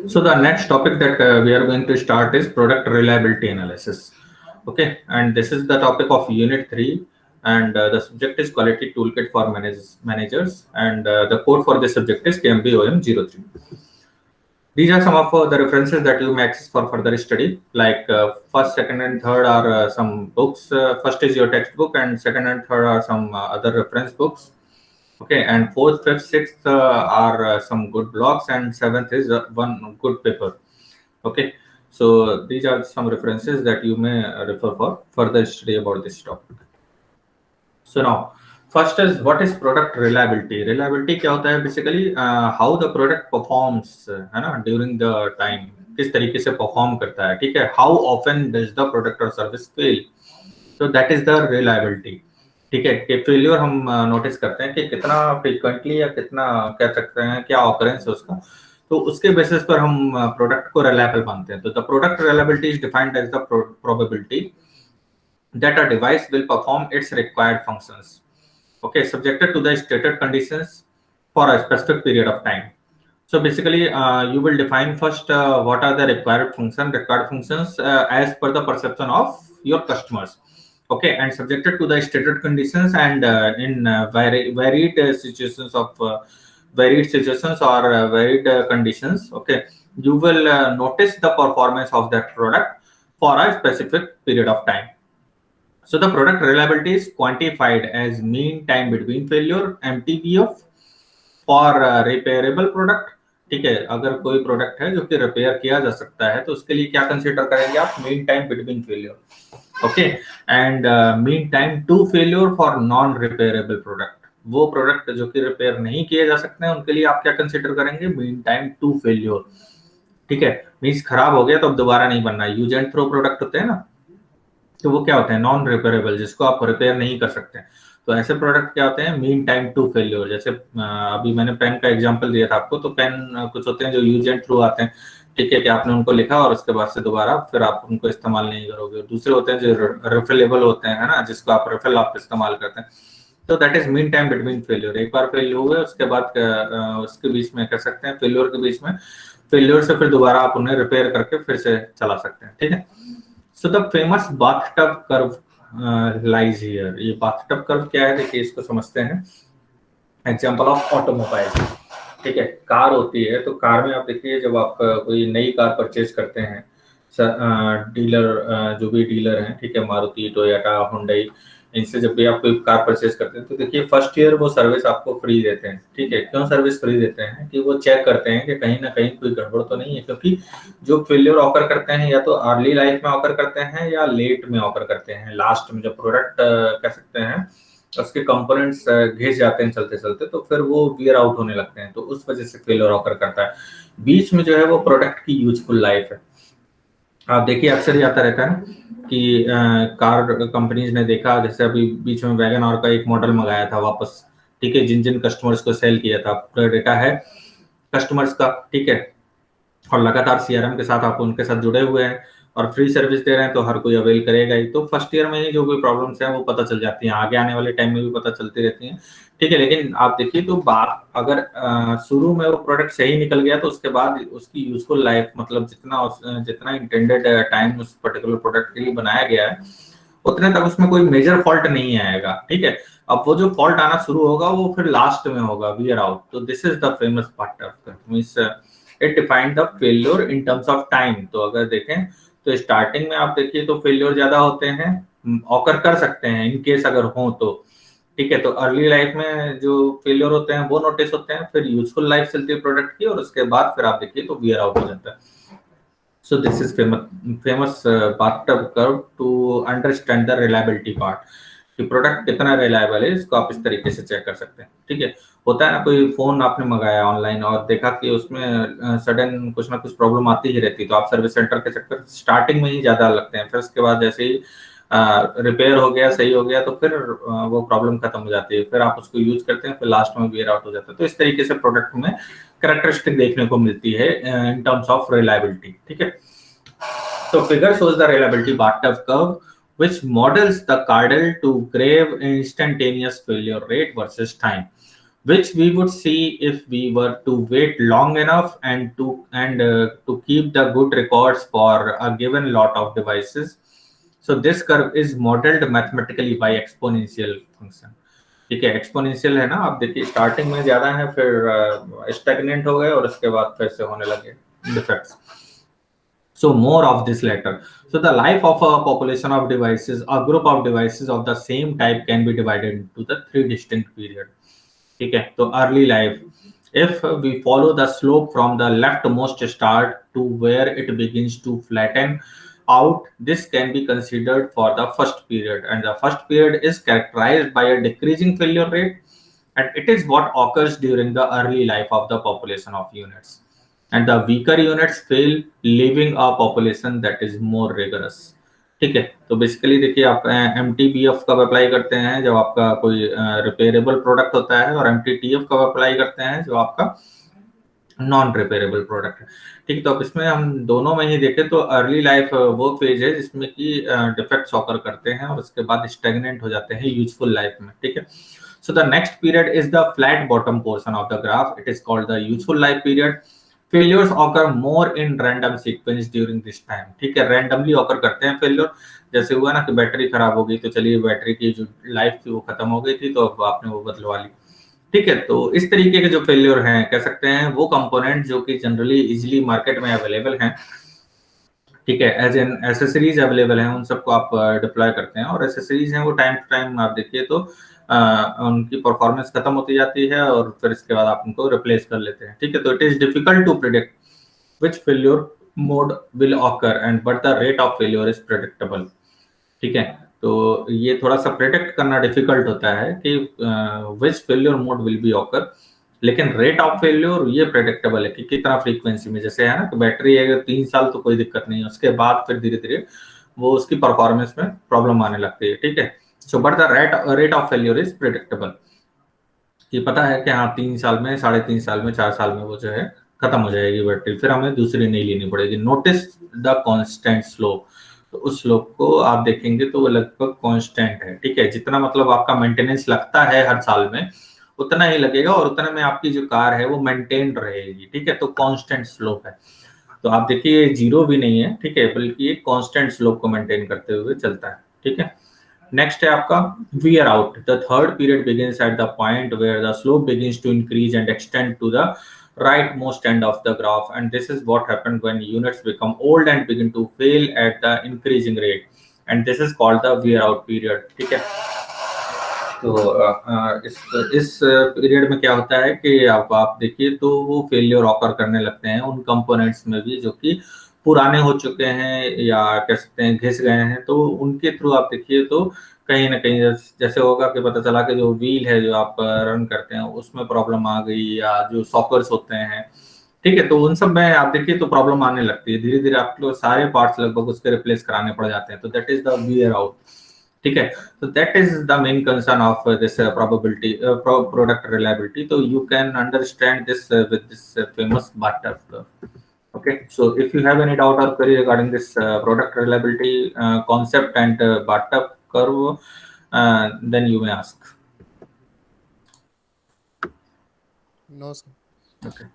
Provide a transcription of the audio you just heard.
So the next topic that we are going to start is product reliability analysis. Okay, and this is the topic of Unit 3, and the subject is Quality Toolkit for Managers, and the code for this subject is KMBOM03. These are some of the references that you may access for further study, like first, second, and third are some books. First is your textbook, and second and third are some other reference books. Okay, and fourth, fifth, sixth are some good blogs, and seventh is one good paper. Okay, so these are some references that you may refer for further study about this topic. So now, first is what is product reliability. Reliability क्या होता है basically how the product performs है ना during the time, किस तरीके से perform करता है, ठीक है. How often does the product or service fail, so that is the reliability. ठीक है, कि फेलियर हम नोटिस करते हैं कि कितना फ्रीक्वेंटली या कितना कह सकते हैं क्या ऑकरेंस है उसका, तो उसके बेसिस पर हम प्रोडक्ट को रिलायबल मानते हैं. तो the product reliability is defined as the probability that a device will perform its required functions, okay, subjected to the stated conditions for a specific period of time. So basically you will define first what are the required functions as per the perception of your customers, okay, and subjected to the stated conditions, and in varied situations or varied conditions, okay, you will notice the performance of that product for a specific period of time. So the product reliability is quantified as mean time between failure, MTBF, for repairable product. ठीक है, अगर कोई product है जो कि repair किया जा सकता है तो उसके लिए क्या कंसीडर करेंगे आप, mean time between failure, okay, and mean time to failure for non repairable product. वो प्रोडक्ट जो कि रिपेयर नहीं किए जा सकते हैं उनके लिए आप क्या कंसीडर करेंगे, मीन टाइम टू फेलियर. ठीक है, मीन्स खराब हो गया तो अब दोबारा नहीं बनना. यूज एंड थ्रो प्रोडक्ट होते हैं ना, तो वो क्या होते हैं, नॉन रिपेयरेबल, जिसको आप रिपेयर नहीं कर सकते. तो ऐसे प्रोडक्ट क्या होते हैं, मीन टाइम टू फेलियर. जैसे अभी मैंने पेन का एग्जांपल दिया था आपको, तो पेन कुछ होते हैं जो यूज एंड थ्रू आते हैं. ठीक है, कि आपने उनको लिखा और उसके बाद से दोबारा फिर आप उनको इस्तेमाल नहीं करोगे. दूसरे होते हैं जो रिफिलेबल होते हैं, है ना, जिसको आप रिफिल आप इस्तेमाल करते हैं. तो that is mean time between failure. एक बार फेलियर हुए उसके बाद उसके बीच में कह सकते हैं, फेलियर के बीच में, फेलियर से फिर दोबारा आप उन्हें रिपेयर करके फिर से चला सकते हैं. ठीक है. So the famous bathtub curve lies here. ये bathtub curve क्या है, देखिए इसको समझते हैं. Example of automobile. ठीक है, कार होती है, तो कार में आप देखिए जब आप कोई नई कार परचेज करते हैं, डीलर जो भी डीलर हैं, ठीक है, मारुति, टोयोटा, हुंडई, इनसे जब भी आप कोई कार परचेज करते हैं तो देखिए फर्स्ट ईयर वो सर्विस आपको फ्री देते हैं. ठीक है, क्यों सर्विस फ्री देते हैं, कि वो चेक करते हैं कि कहीं ना कहीं कोई गड़बड़ तो नहीं है. क्योंकि जो फेलियर ऑकर करते हैं या तो अर्ली लाइफ में ऑकर करते हैं या लेट में ऑकर करते हैं. लास्ट में जब प्रोडक्ट कह सकते हैं उसके कंपोनेंट्स घिस जाते हैं चलते चलते, तो फिर वो वियर आउट होने लगते हैं, तो उस वजह से फेलियर ऑकर करता है. बीच में जो है वो प्रोडक्ट की यूजफुल लाइफ है. आप देखिए अक्सर ही आता रहता है कि कार कंपनीज ने देखा, जैसे अभी बीच में वैगन आर का एक मॉडल मंगाया था वापस. ठीक है, जिन जिन कस्टमर्स को सेल किया था, पूरा डेटा है कस्टमर्स का. ठीक है, और लगातार सीआरएम के साथ आप उनके साथ जुड़े हुए हैं और फ्री सर्विस दे रहे हैं, तो हर कोई अवेल करेगा ही. तो फर्स्ट ईयर में ही जो भी प्रॉब्लम्स हैं वो पता चल जाती हैं, आगे आने वाले टाइम में भी पता चलती रहती हैं. ठीक है, लेकिन आप देखिए तो बात अगर शुरू में वो प्रोडक्ट सही निकल गया तो उसके बाद उसकी यूजफुल लाइफ, मतलब जितना इंटेंडेड टाइम उस पर्टिकुलर प्रोडक्ट के लिए बनाया गया है, उतने तक उसमें कोई मेजर फॉल्ट नहीं आएगा. ठीक है, अब वो जो फॉल्ट आना शुरू होगा वो फिर लास्ट में होगा, वियर आउट. तो this is the famous part of means it defined the failure in terms of time. तो अगर देखें तो स्टार्टिंग में आप देखिए तो फेलियर ज्यादा होते हैं, ऑकर कर सकते हैं इन केस अगर हो तो. ठीक है, तो अर्ली लाइफ में जो फेलियर होते हैं वो नोटिस होते हैं, फिर यूजफुल लाइफ चलती है प्रोडक्ट की, और उसके बाद फिर आप देखिए तो वियर आउट हो जाता है. So this is famous bathtub curve to understand the reliability part, कि प्रोडक्ट कितना रिलायबल है इसको आप इस तरीके से चेक कर सकते हैं. ठीक है, होता है ना, कोई फोन आपने मंगाया ऑनलाइन और देखा कि उसमें सडन कुछ ना कुछ प्रॉब्लम आती ही रहती है, तो आप सर्विस सेंटर के चक्कर स्टार्टिंग में ही ज्यादा लगते हैं, फिर उसके बाद जैसे ही रिपेयर हो गया, सही हो गया, तो फिर वो प्रॉब्लम खत्म हो जाती है, फिर आप उसको यूज करते हैं, फिर लास्ट में वेयर आउट हो जाता है. तो इस तरीके से प्रोडक्ट में कैरेक्टरिस्टिक देखने को मिलती है इन टर्म्स ऑफ रिलायबिलिटी. ठीक है, तो figure shows the reliability bathtub curve which models the Cardell to Grave instantaneous failure rate versus time. which we would see if we were to wait long enough and to keep the good records for a given lot of devices. So this curve is modeled mathematically by exponential function. ठीक है, exponential है ना, आप देखिए starting में ज्यादा है, फिर स्टैग्नेंट हो गए और उसके बाद फिर से होने लगे defects. So more of this later. So the life of a population of devices, a group of devices of the same type can be divided into the three distinct periods. ठीक है, तो early life, if we follow the slope from the leftmost start to where it begins to flatten out, this can be considered for the first period, and the first period is characterized by a decreasing failure rate, and it is what occurs during the early life of the population of units, and the weaker units fail, leaving a population that is more rigorous. ठीक है, तो basically देखिए आप MTBF कब apply करते हैं, जब आपका कोई रिपेयरेबल प्रोडक्ट होता है, और MTTF कब अप्लाई करते हैं, जो आपका नॉन रिपेयरेबल प्रोडक्ट है. ठीक, तो अब इसमें हम दोनों में ही देखें तो अर्ली लाइफ वो फेज है जिसमें कि डिफेक्ट्स ऑकर करते हैं और उसके बाद स्टैग्नेंट हो जाते हैं यूजफुल लाइफ में. ठीक है, so the next period is the flat bottom portion of the graph. It is called the useful life period. Failures occur more in random sequence during this time. ठीक है, randomly occur करते हैं failure. जैसे हुआ ना कि battery खराब हो गई, तो चलिए बैटरी की जो लाइफ थी वो खत्म हो गई थी, तो अब आपने वो बदलवा ली. ठीक है, तो इस तरीके के जो फेलियर हैं, कह सकते हैं वो कंपोनेंट जो कि जनरली इजीली मार्केट में अवेलेबल हैं, ठीक है, एज एन एसेसरीज अवेलेबल हैं, उन सबको आप डिप्लॉय करते हैं. और एसेसरीज हैं वो टाइम टू टाइम आप देखिए तो उनकी परफॉर्मेंस खत्म होती जाती है और फिर इसके बाद आप उनको रिप्लेस कर लेते हैं. ठीक है, तो it is difficult to predict which failure mode will occur and but the rate of failure is predictable. ठीक है, तो ये थोड़ा सा प्रेडिक्ट करना डिफिकल्ट होता है कि which failure mode will be occur, लेकिन रेट ऑफ फेल्योर ये प्रेडिक्टेबल है कि कितना फ्रीक्वेंसी में. जैसे है ना कि बैटरी अगर 3 साल तो कोई दिक्कत नहीं है, उसके बाद फिर धीरे धीरे वो उसकी परफॉर्मेंस में प्रॉब्लम आने लगती है. ठीक है, so but the rate of failure is predictable. ये पता है कि हाँ 3 साल में, 3.5 साल में, 4 साल में वो जो है खत्म हो जाएगी बैटरी, फिर हमें दूसरी नहीं लेनी पड़ेगी. Notice the constant slope. तो उस स्लोप को आप देखेंगे तो वो लगभग कांस्टेंट है. ठीक है, जितना मतलब आपका मेंटेनेंस लगता है हर साल में, उतना ही लगेगा और उतने में आपकी जो कार है वो मेंटेन्ड रहेगी. ठीक है, तो कांस्टेंट स्लोप है. तो आप देखिए जीरो भी नहीं है, ठीक है, बल्कि एक कांस्टेंट स्लोप को मेंटेन करते हुए चलता है. ठीक है, नेक्स्ट है आपका wear out. The third period begins at the point where the slope begins to increase and extend to the rightmost end of the graph, and this is what happens when units become old and begin to fail at the increasing rate, and this is called the wear out period. ठीक है, तो इस period में क्या होता है कि आप देखिए तो वो फेलियर ऑकर करने लगते हैं उन कंपोनेंट्स में भी जो कि पुराने हो चुके हैं या कह सकते हैं घिस गए हैं. तो उनके थ्रू आप देखिए तो कहीं ना कहीं जैसे होगा कि पता चला कि जो व्हील है जो आप रन करते हैं उसमें प्रॉब्लम आ गई, या जो सॉकर्स होते हैं, ठीक है, तो उन सब में आप देखिए तो प्रॉब्लम आने लगती है. धीरे धीरे आपको सारे पार्ट्स लगभग उसके रिप्लेस कराने पड़ जाते हैं. तो that is the wear out. ठीक है, so that is the main concern of this probability product reliability. So you can understand this with this famous bathtub curve. Okay, so if you have any doubt or query regarding this product reliability concept and bathtub curve, then you may ask. No, sir. Okay.